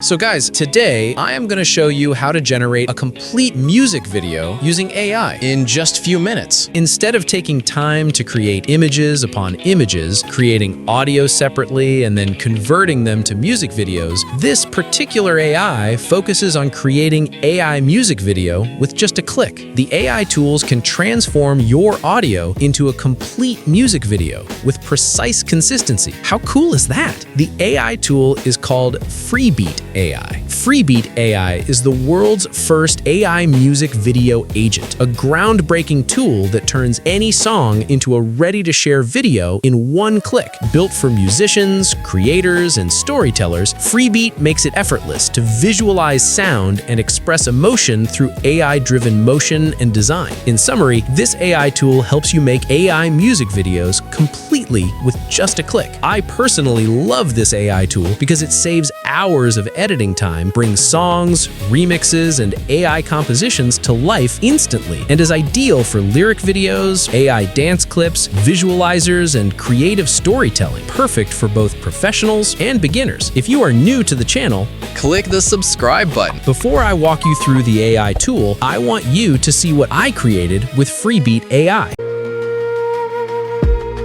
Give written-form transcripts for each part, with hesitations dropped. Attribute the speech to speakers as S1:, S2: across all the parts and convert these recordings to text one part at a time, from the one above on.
S1: So guys, today I am going to show you how to generate a complete music video using AI in just a few minutes. Instead of taking time to create images upon images, creating audio separately and then converting them to music videos, this particular AI focuses on creating AI music video with just a click. The AI tools can transform your audio into a complete music video with precise consistency. How cool is that? The AI tool is called Freebeat AI. Freebeat AI is the world's first AI music video agent, a groundbreaking tool that turns any song into a ready-to-share video in one click. Built for musicians, creators, and storytellers, Freebeat makes it effortless to visualize sound and express emotion through AI-driven motion and design. In summary, this AI tool helps you make AI music videos completely with just a click. I personally love this AI tool because it saves hours of editing time, brings songs, remixes, and AI compositions to life instantly, and is ideal for lyric videos, AI dance clips, visualizers, and creative storytelling. Perfect for both professionals and beginners. If you are new to the channel,
S2: click the subscribe button.
S1: Before I walk you through the AI tool, I want you to see what I created with Freebeat AI.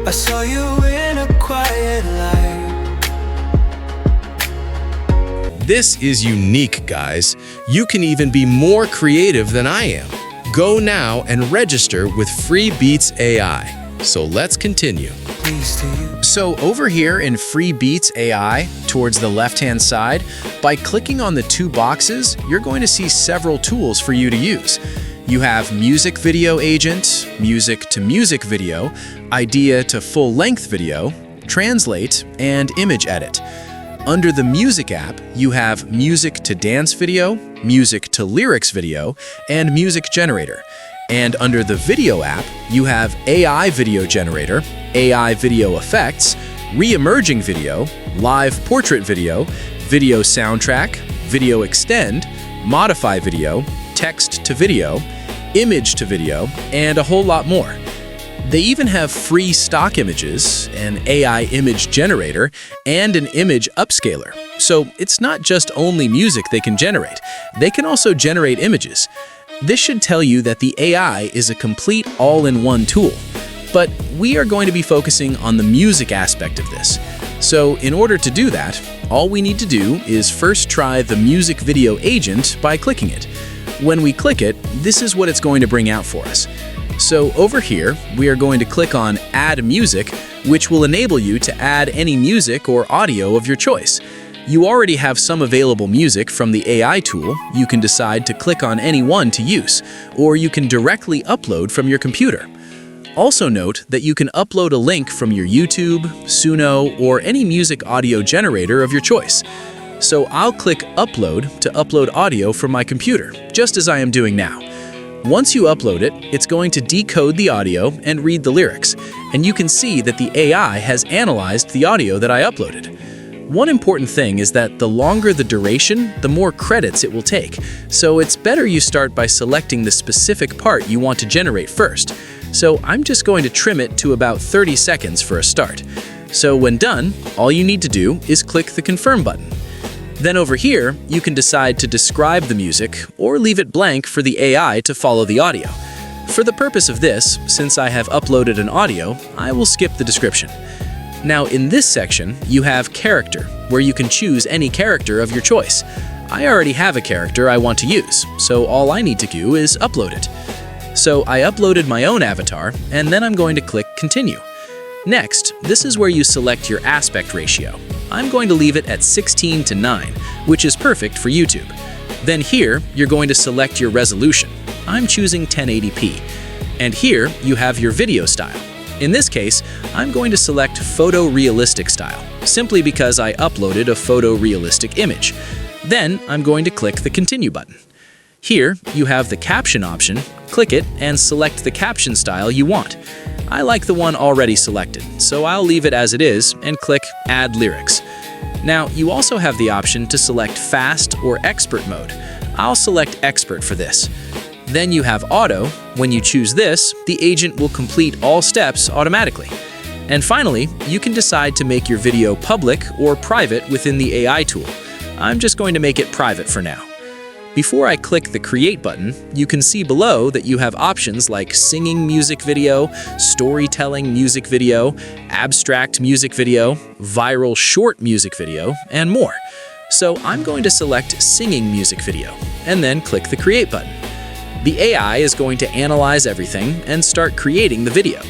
S3: I saw you in a quiet light.
S4: This is unique, guys. You can even be more creative than I am. Go now and register with Freebeat AI. So let's continue. So over here in Freebeat AI, towards the left-hand side, by clicking on the two boxes, you're going to see several tools for you to use. You have Music Video Agent, Music to Music Video, Idea to Full-Length Video, Translate, and Image Edit. Under the Music app, you have Music to Dance Video, Music to Lyrics Video, and Music Generator. And under the Video app, you have AI Video Generator, AI Video Effects, Re-emerging Video, Live Portrait Video, Video Soundtrack, Video Extend, Modify Video, Text to Video, Image to Video, and a whole lot more. They even have free stock images, an AI image generator, and an image upscaler. So it's not just only music they can generate. They can also generate images. This should tell you that the AI is a complete all-in-one tool. But we are going to be focusing on the music aspect of this. So in order to do that, all we need to do is first try the Music Video Agent by clicking it. When we click it, this is what it's going to bring out for us. So over here, we are going to click on Add Music, which will enable you to add any music or audio of your choice. You already have some available music from the AI tool. You can decide to click on any one to use, or you can directly upload from your computer. Also note that you can upload a link from your YouTube, Suno, or any music audio generator of your choice. So I'll click Upload to upload audio from my computer, just as I am doing now. Once you upload it, it's going to decode the audio and read the lyrics, and you can see that the AI has analyzed the audio that I uploaded. One important thing is that the longer the duration, the more credits it will take, so it's better you start by selecting the specific part you want to generate first. So I'm just going to trim it to about 30 seconds for a start. So when done, all you need to do is click the Confirm button. Then over here, you can decide to describe the music or leave it blank for the AI to follow the audio. For the purpose of this, since I have uploaded an audio, I will skip the description. Now in this section, you have Character, where you can choose any character of your choice. I already have a character I want to use, so all I need to do is upload it. So I uploaded my own avatar, and then I'm going to click Continue. Next, this is where you select your aspect ratio. I'm going to leave it at 16:9, which is perfect for YouTube. Then here, you're going to select your resolution. I'm choosing 1080p. And here, you have your video style. In this case, I'm going to select photorealistic style, simply because I uploaded a photorealistic image. Then, I'm going to click the Continue button. Here, you have the caption option. Click it and select the caption style you want. I like the one already selected, so I'll leave it as it is and click Add Lyrics. Now, you also have the option to select Fast or Expert mode. I'll select Expert for this. Then you have Auto. When you choose this, the agent will complete all steps automatically. And finally, you can decide to make your video public or private within the AI tool.
S1: I'm just going to make it private for now. Before I click the Create button, you can see below that you have options like singing music video, storytelling music video, abstract music video, viral short music video, and more. So I'm going to select singing music video, and then click the Create button. The AI is going to analyze everything and start creating the video.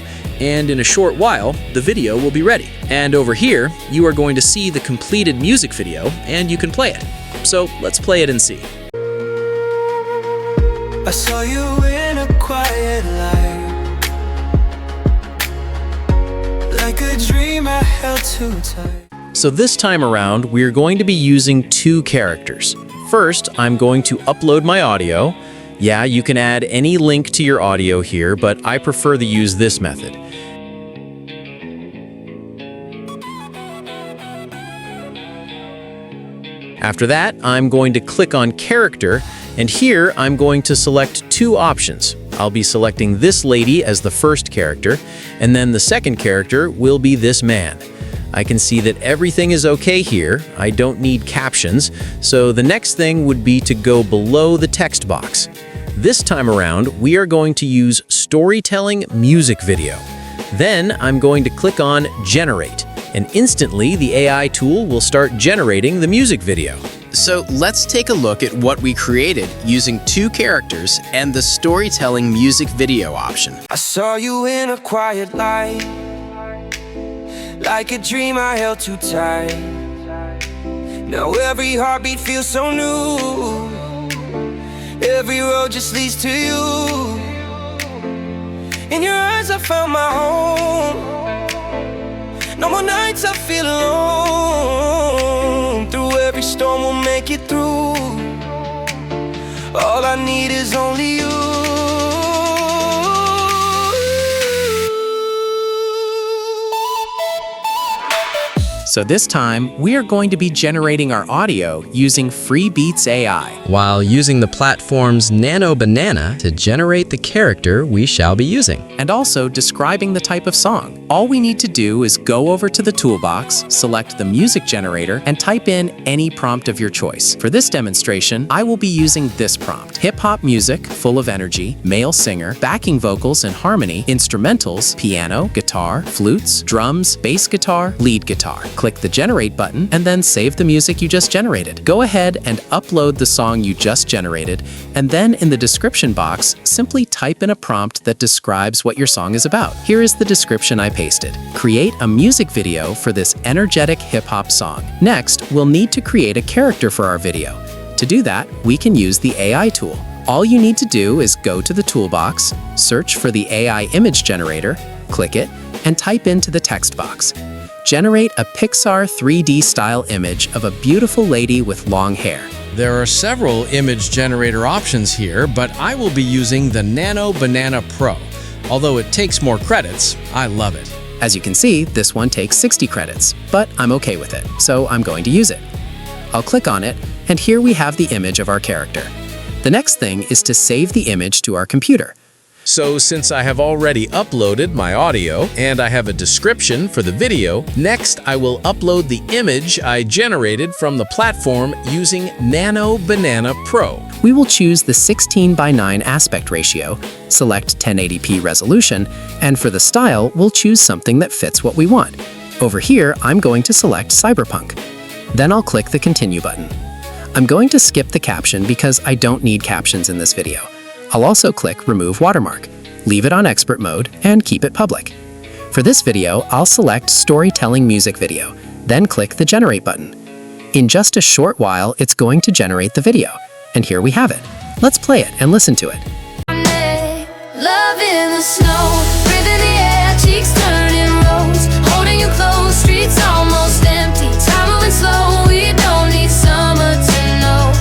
S1: And in a short while, the video will be ready. And over here, you are going to see the completed music video, and you can play it. So let's play it and see.
S3: I saw you in a quiet light, like a dream I held too tight.
S1: So this time around, we're going to be using two characters. First, I'm going to upload my audio. Yeah, you can add any link to your audio here, but I prefer to use this method. After that, I'm going to click on Character, and here I'm going to select two options. I'll be selecting this lady as the first character, and then the second character will be this man. I can see that everything is okay here. I don't need captions, so the next thing would be to go below the text box. This time around, we are going to use Storytelling Music Video. Then I'm going to click on Generate, and instantly the AI tool will start generating the music video.
S2: So let's take a look at what we created using two characters and the storytelling music video option.
S3: I saw you in a quiet light, like a dream I held too tight. Now every heartbeat feels so new. Every road just leads to you. In your eyes I found my home. No more nights I feel alone. Through every storm we'll make it through. All I need is only you.
S1: So this time, we are going to be generating our audio using Freebeat AI,
S2: While using the platform's Nano Banana to generate the character we shall be using.
S1: and also describing the type of song. All we need to do is go over to the toolbox, select the music generator, and type in any prompt of your choice. For this demonstration, I will be using this prompt: hip-hop music, full of energy, male singer, backing vocals and harmony, instrumentals, piano, guitar, flutes, drums, bass guitar, lead guitar. Click the Generate button and then save the music you just generated. Go ahead and upload the song you just generated, and then in the description box, simply type in a prompt that describes what your song is about. Here is the description I pasted. Create a music video for this energetic hip-hop song. Next, we'll need to create a character for our video. To do that, we can use the AI tool. All you need to do is go to the toolbox, search for the AI image generator, click it, and type into the text box. Generate a Pixar 3D style image of a beautiful lady with long hair.
S4: There are several image generator options here, but I will be using the Nano Banana Pro. Although it takes more credits, I love it.
S1: As you can see, this one takes 60 credits, but I'm okay with it, so I'm going to use it. I'll click on it, and here we have the image of our character. The next thing is to save the image to our computer.
S4: So since I have already uploaded my audio and I have a description for the video, next I will upload the image I generated from the platform using Nano Banana Pro.
S1: We will choose the 16:9 aspect ratio, select 1080p resolution, and for the style, we'll choose something that fits what we want. Over here, I'm going to select Cyberpunk. Then I'll click the Continue button. I'm going to skip the caption because I don't need captions in this video. I'll also click Remove Watermark, leave it on Expert mode, and keep it public. For this video, I'll select Storytelling Music Video, then click the Generate button. In just a short while, it's going to generate the video. And here we have it. Let's play it and listen to it.
S5: Love in the snow, breathing the air, cheeks turning rose, holding you close, streets almost empty, time moving slow, we don't need summer to know.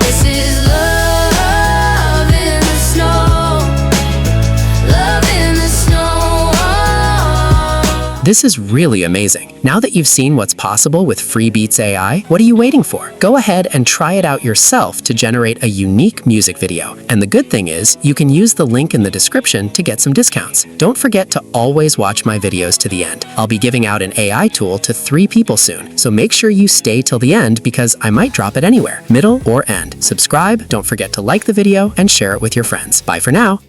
S5: This is love in the snow, love in the snow.
S2: This is really amazing. Now that you've seen what's possible with Freebeat AI, what are you waiting for? Go ahead and try it out yourself to generate a unique music video. And the good thing is, you can use the link in the description to get some discounts. Don't forget to always watch my videos to the end. I'll be giving out an AI tool to 3 people soon, so make sure you stay till the end because I might drop it anywhere, middle or end. Subscribe, don't forget to like the video, and share it with your friends. Bye for now.